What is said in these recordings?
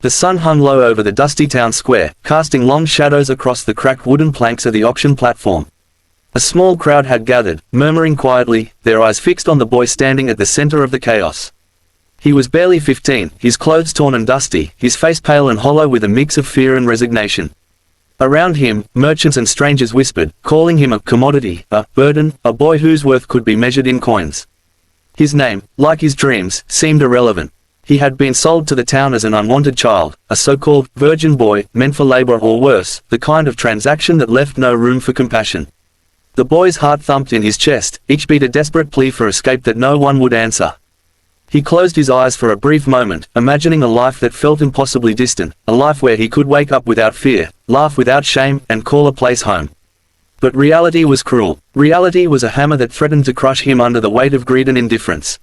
The sun hung low over the dusty town square, casting long shadows across the cracked wooden planks of the auction platform. A small crowd had gathered, murmuring quietly, their eyes fixed on the boy standing at the center of the chaos. He was barely 15, his clothes torn and dusty, his face pale and hollow with a mix of fear and resignation. Around him, merchants and strangers whispered, calling him a commodity, a burden, a boy whose worth could be measured in coins. His name, like his dreams, seemed irrelevant. He had been sold to the town as an unwanted child, a so-called virgin boy, meant for labor or worse, the kind of transaction that left no room for compassion. The boy's heart thumped in his chest, each beat a desperate plea for escape that no one would answer. He closed his eyes for a brief moment, imagining a life that felt impossibly distant, a life where he could wake up without fear, laugh without shame, and call a place home. But reality was cruel. Reality was a hammer that threatened to crush him under the weight of greed and indifference.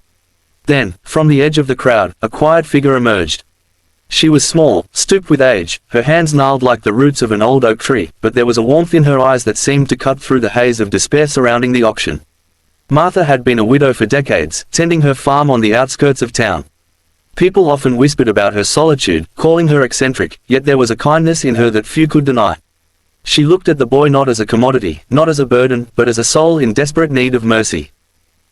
Then, from the edge of the crowd, a quiet figure emerged. She was small, stooped with age, her hands gnarled like the roots of an old oak tree, but there was a warmth in her eyes that seemed to cut through the haze of despair surrounding the auction. Martha had been a widow for decades, tending her farm on the outskirts of town. People often whispered about her solitude, calling her eccentric, yet there was a kindness in her that few could deny. She looked at the boy not as a commodity, not as a burden, but as a soul in desperate need of mercy.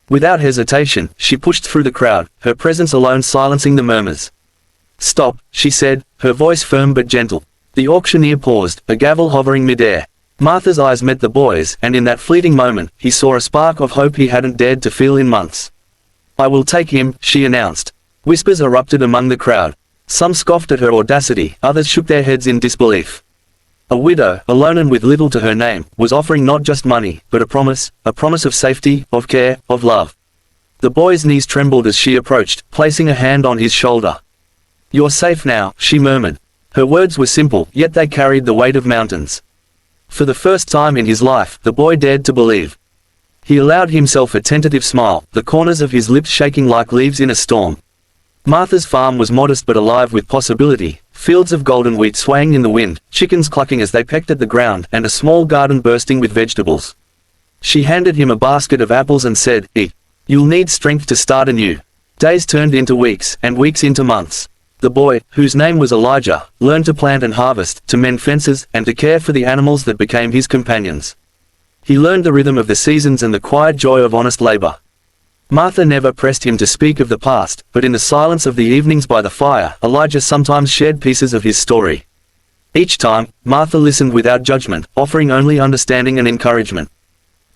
Without hesitation, she pushed through the crowd, her presence alone silencing the murmurs. "Stop," she said, her voice firm but gentle. The auctioneer paused, a gavel hovering mid-air. Martha's eyes met the boy's, and in that fleeting moment, he saw a spark of hope he hadn't dared to feel in months. "I will take him," she announced. Whispers erupted among the crowd. Some scoffed at her audacity, others shook their heads in disbelief. A widow, alone and with little to her name, was offering not just money, but a promise of safety, of care, of love. The boy's knees trembled as she approached, placing a hand on his shoulder. "You're safe now," she murmured. Her words were simple, yet they carried the weight of mountains. For the first time in his life, the boy dared to believe. He allowed himself a tentative smile, the corners of his lips shaking like leaves in a storm. Martha's farm was modest but alive with possibility, fields of golden wheat swaying in the wind, chickens clucking as they pecked at the ground, and a small garden bursting with vegetables. She handed him a basket of apples and said, "Eat. You'll need strength to start anew." Days turned into weeks, and weeks into months. The boy, whose name was Elijah, learned to plant and harvest, to mend fences, and to care for the animals that became his companions. He learned the rhythm of the seasons and the quiet joy of honest labor. Martha never pressed him to speak of the past, but in the silence of the evenings by the fire, Elijah sometimes shared pieces of his story. Each time, Martha listened without judgment, offering only understanding and encouragement.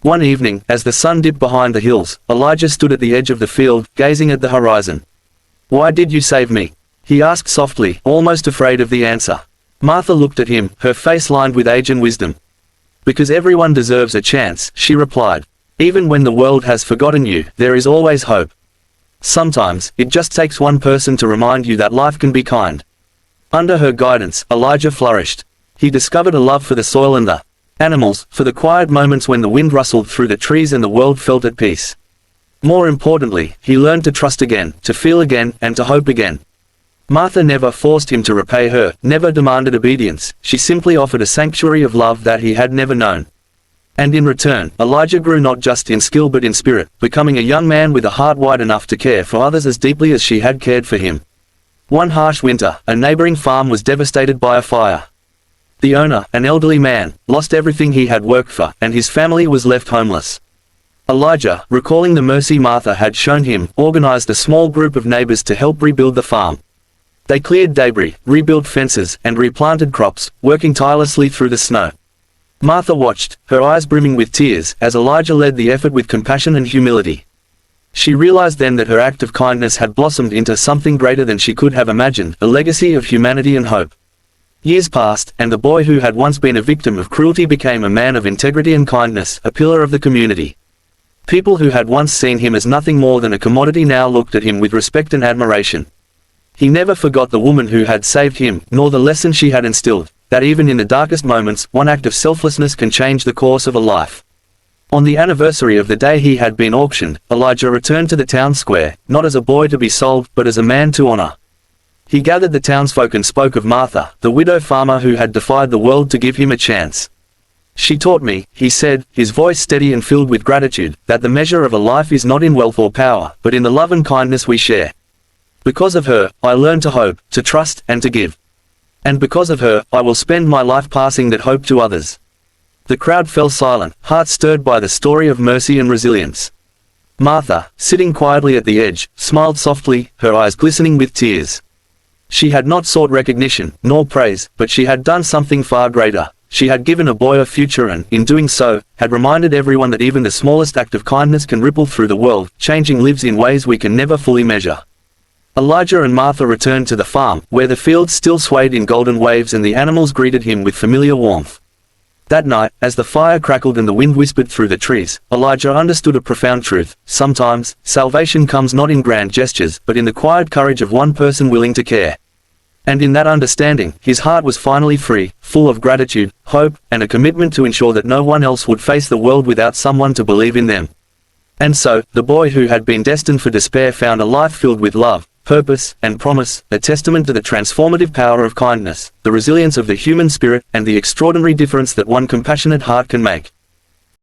One evening, as the sun dipped behind the hills, Elijah stood at the edge of the field, gazing at the horizon. "Why did you save me?" he asked softly, almost afraid of the answer. Martha looked at him, her face lined with age and wisdom. "Because everyone deserves a chance," she replied. "Even when the world has forgotten you, there is always hope. Sometimes, it just takes one person to remind you that life can be kind." Under her guidance, Elijah flourished. He discovered a love for the soil and the animals, for the quiet moments when the wind rustled through the trees and the world felt at peace. More importantly, he learned to trust again, to feel again, and to hope again. Martha never forced him to repay her, never demanded obedience, she simply offered a sanctuary of love that he had never known. And in return, Elijah grew not just in skill but in spirit, becoming a young man with a heart wide enough to care for others as deeply as she had cared for him. One harsh winter, a neighboring farm was devastated by a fire. The owner, an elderly man, lost everything he had worked for, and his family was left homeless. Elijah, recalling the mercy Martha had shown him, organized a small group of neighbors to help rebuild the farm. They cleared debris, rebuilt fences, and replanted crops, working tirelessly through the snow. Martha watched, her eyes brimming with tears, as Elijah led the effort with compassion and humility. She realized then that her act of kindness had blossomed into something greater than she could have imagined, a legacy of humanity and hope. Years passed, and the boy who had once been a victim of cruelty became a man of integrity and kindness, a pillar of the community. People who had once seen him as nothing more than a commodity now looked at him with respect and admiration. He never forgot the woman who had saved him, nor the lesson she had instilled, that even in the darkest moments, one act of selflessness can change the course of a life. On the anniversary of the day he had been auctioned, Elijah returned to the town square, not as a boy to be sold, but as a man to honor. He gathered the townsfolk and spoke of Martha, the widow farmer who had defied the world to give him a chance. "She taught me," he said, his voice steady and filled with gratitude, "that the measure of a life is not in wealth or power, but in the love and kindness we share. Because of her, I learned to hope, to trust, and to give." And because of her, I will spend my life passing that hope to others." The crowd fell silent, hearts stirred by the story of mercy and resilience. Martha, sitting quietly at the edge, smiled softly, her eyes glistening with tears. She had not sought recognition, nor praise, but she had done something far greater. She had given a boy a future and, in doing so, had reminded everyone that even the smallest act of kindness can ripple through the world, changing lives in ways we can never fully measure. Elijah and Martha returned to the farm, where the fields still swayed in golden waves and the animals greeted him with familiar warmth. That night, as the fire crackled and the wind whispered through the trees, Elijah understood a profound truth. Sometimes, salvation comes not in grand gestures, but in the quiet courage of one person willing to care. And in that understanding, his heart was finally free, full of gratitude, hope, and a commitment to ensure that no one else would face the world without someone to believe in them. And so, the boy who had been destined for despair found a life filled with love, purpose, and promise, a testament to the transformative power of kindness, the resilience of the human spirit, and the extraordinary difference that one compassionate heart can make.